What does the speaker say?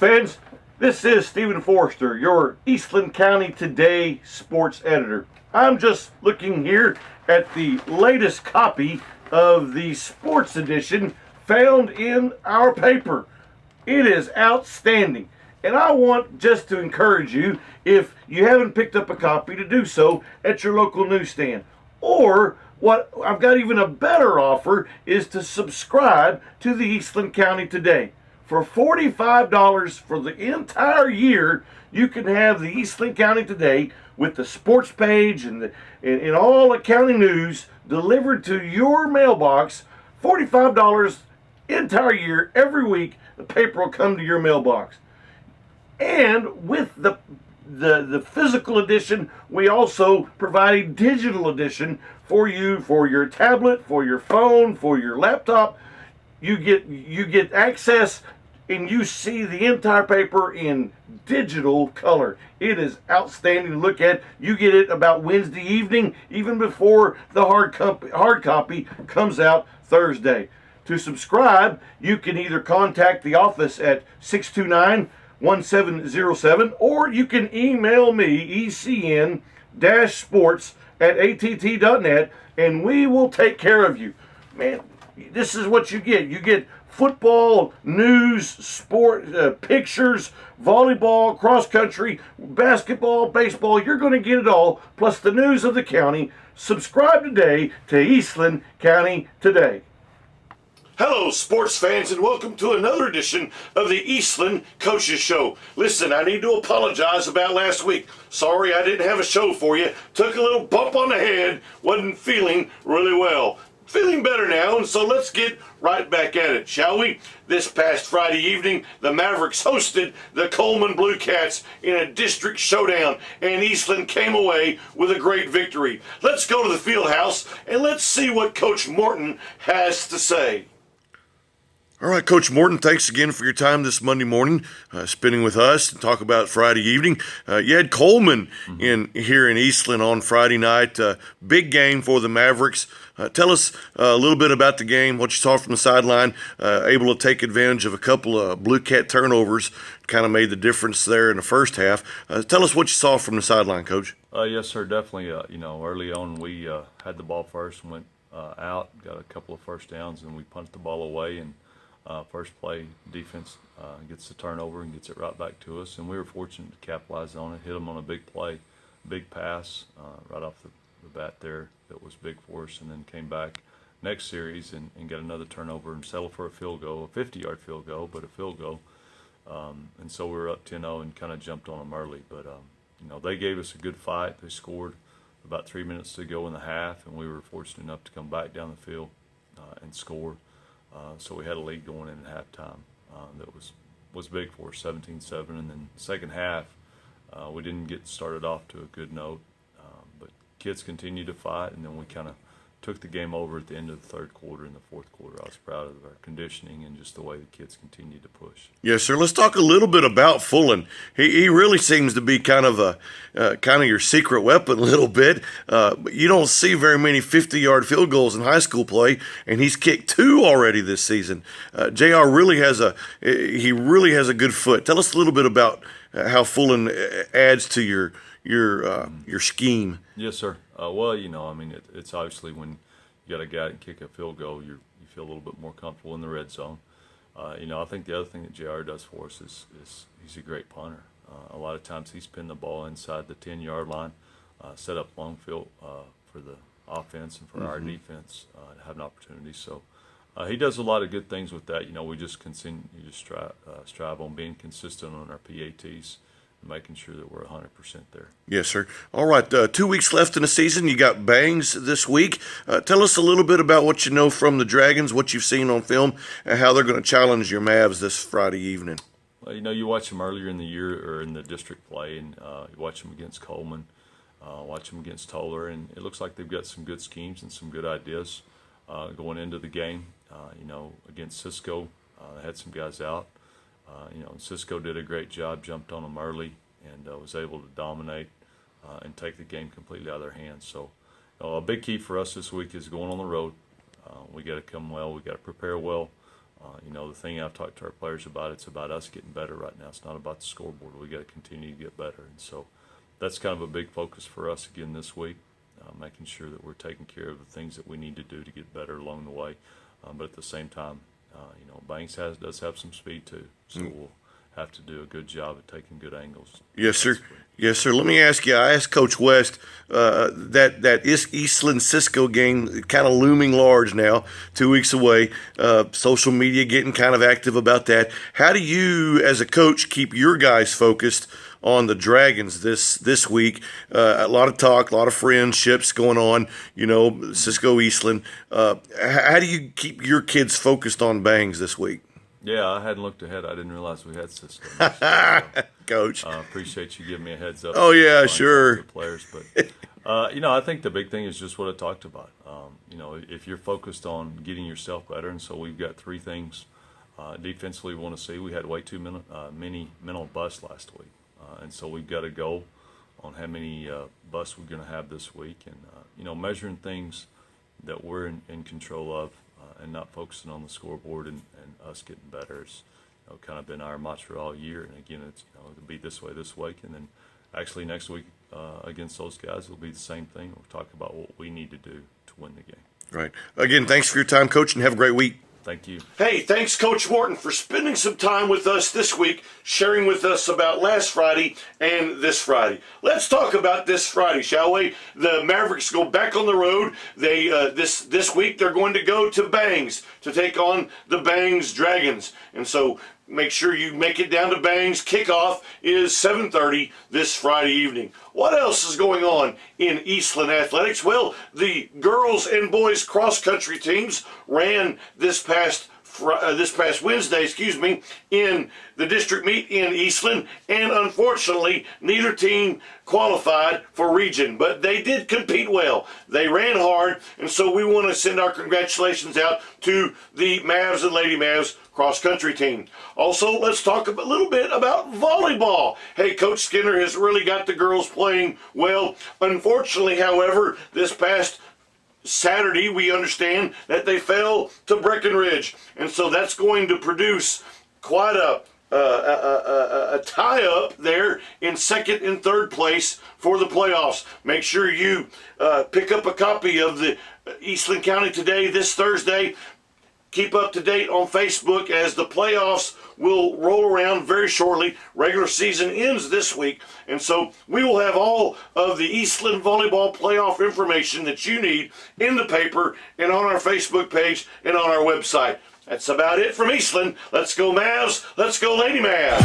fans. This is Stephen Forrester, your Eastland County Today sports editor. I'm just looking here at the latest copy of the sports edition found in our paper. It is outstanding. And I want just to encourage you, if you haven't picked up a copy, to do so at your local newsstand. Or what I've got even a better offer is to subscribe to the Eastland County Today. For $45 for the entire year, you can have the Eastland County Today with the sports page and all the county news delivered to your mailbox. $45 entire year, every week, the paper will come to your mailbox. And with the physical edition, we also provide a digital edition for you, for your tablet, for your phone, for your laptop. You get access and you see the entire paper in digital color. It is outstanding to look at. You get it about Wednesday evening, even before the hard copy comes out Thursday. To subscribe, you can either contact the office at 629-1707, or you can email me, ecn-sports@att.net, and we will take care of you. Man, this is what you get. You get football, news, sport, pictures, volleyball, cross country, basketball, baseball. You're going to get it all, plus the news of the county. Subscribe today to Eastland County Today. Hello, sports fans, and welcome to another edition of the Eastland Coaches Show. Listen, I need to apologize about last week. Sorry I didn't have a show for you. Took a little bump on the head. Wasn't feeling really well. Feeling better now, and so let's get right back at it, shall we? This past Friday evening, the Mavericks hosted the Coleman Blue Cats in a district showdown, and Eastland came away with a great victory. Let's go to the field house, and let's see what Coach Morton has to say. All right, Coach Morton, thanks again for your time this Monday morning, spending with us and talk about Friday evening. You had Coleman here in Eastland on Friday night. Big game for the Mavericks. Tell us a little bit about the game, what you saw from the sideline, able to take advantage of a couple of Blue Cat turnovers, kind of made the difference there in the first half. Tell us what you saw from the sideline, Coach. Yes, sir, definitely. Early on we had the ball first and went out, got a couple of first downs, and we punted the ball away, and first play, defense gets the turnover and gets it right back to us, and we were fortunate to capitalize on it, hit them on a big play, big pass right off the bat there that was big for us, and then came back next series and got another turnover and settled for a field goal, a 50-yard field goal, but a field goal. And so we were up 10-0 and kind of jumped on them early, but they gave us a good fight. They scored about 3 minutes to go in the half, and we were fortunate enough to come back down the field and score. So we had a lead going in at halftime that was big for us, 17-7. And then second half, we didn't get started off to a good note, but kids continued to fight, and then we kind of took the game over at the end of the third quarter. In the fourth quarter, I was proud of our conditioning and just the way the kids continued to push. Yes, sir. Let's talk a little bit about Fullen. He really seems to be kind of your secret weapon a little bit. But you don't see very many 50-yard field goals in high school play, and he's kicked 2 already this season. JR really has a good foot. Tell us a little bit about how Fullen adds to your scheme. Yes, sir. It's obviously when you got a guy that can kick a field goal, you feel a little bit more comfortable in the red zone. I think the other thing that JR does for us is he's a great punter. A lot of times he's pinned the ball inside the 10-yard line, set up long field for the offense and for our defense to have an opportunity. So he does a lot of good things with that. We just continue to strive on being consistent on our PATs, making sure that we're 100% there. Yes, sir. All right, 2 weeks left in the season. You got Bangs this week. Tell us a little bit about what you know from the Dragons, what you've seen on film, and how they're going to challenge your Mavs this Friday evening. Well, you watch them earlier in the year or in the district play, and you watch them against Coleman, watch them against Toller, and it looks like they've got some good schemes and some good ideas going into the game. Against Cisco, they had some guys out. Cisco did a great job, jumped on them early, and was able to dominate and take the game completely out of their hands. So a big key for us this week is going on the road. We got to come well. We got to prepare well. The thing I've talked to our players about, it's about us getting better right now. It's not about the scoreboard. We got to continue to get better, and so that's kind of a big focus for us again this week, making sure that we're taking care of the things that we need to do to get better along the way. But at the same time, Banks does have some speed too, so we'll have to do a good job at taking good angles. Yes, sir. Yes, sir. Let me ask you. I asked Coach West that Eastland Cisco game kind of looming large now, 2 weeks away. Social media getting kind of active about that. How do you, as a coach, keep your guys focused on the Dragons this week? A lot of talk, a lot of friendships going on. Cisco Eastland. How do you keep your kids focused on Bangs this week? Yeah, I hadn't looked ahead. I didn't realize we had Cisco. Coach. I appreciate you giving me a heads up. Oh, yeah, sure. Players, but I think the big thing is just what I talked about. If you're focused on getting yourself better, and so we've got 3 things defensively we want to see. We had way too many mental busts last week, and so we've got to go on how many busts we're going to have this week, and measuring things that we're in control of. And not focusing on the scoreboard and us getting better has kind of been our mantra all year. And again, it's to be this week, and then actually next week against those guys it'll be the same thing. We'll talk about what we need to do to win the game. Right. Again, thanks for your time, Coach, and have a great week. Thank you. Hey, thanks, Coach Morton, for spending some time with us this week, sharing with us about last Friday and this Friday. Let's talk about this Friday, shall we? The Mavericks go back on the road. They this week they're going to go to Bangs to take on the Bangs Dragons, and so make sure you make it down to Bangs. Kickoff is 7:30 this Friday evening. What else is going on in Eastland athletics? Well, the girls and boys cross-country teams ran this past Wednesday, in the district meet in Eastland, and unfortunately, neither team qualified for region, but they did compete well. They ran hard, and so we want to send our congratulations out to the Mavs and Lady Mavs cross-country team. Also, let's talk a little bit about volleyball. Hey, Coach Skinner has really got the girls playing well. Unfortunately, however, this past Saturday, we understand that they fell to Breckenridge, and so that's going to produce quite a tie-up there in second and third place for the playoffs. Make sure you pick up a copy of the Eastland County Today this Thursday. Keep up to date on Facebook as the playoffs will roll around very shortly. Regular season ends this week, and so we will have all of the Eastland volleyball playoff information that you need in the paper and on our Facebook page and on our website. That's about it from Eastland. Let's go Mavs. Let's go Lady Mavs.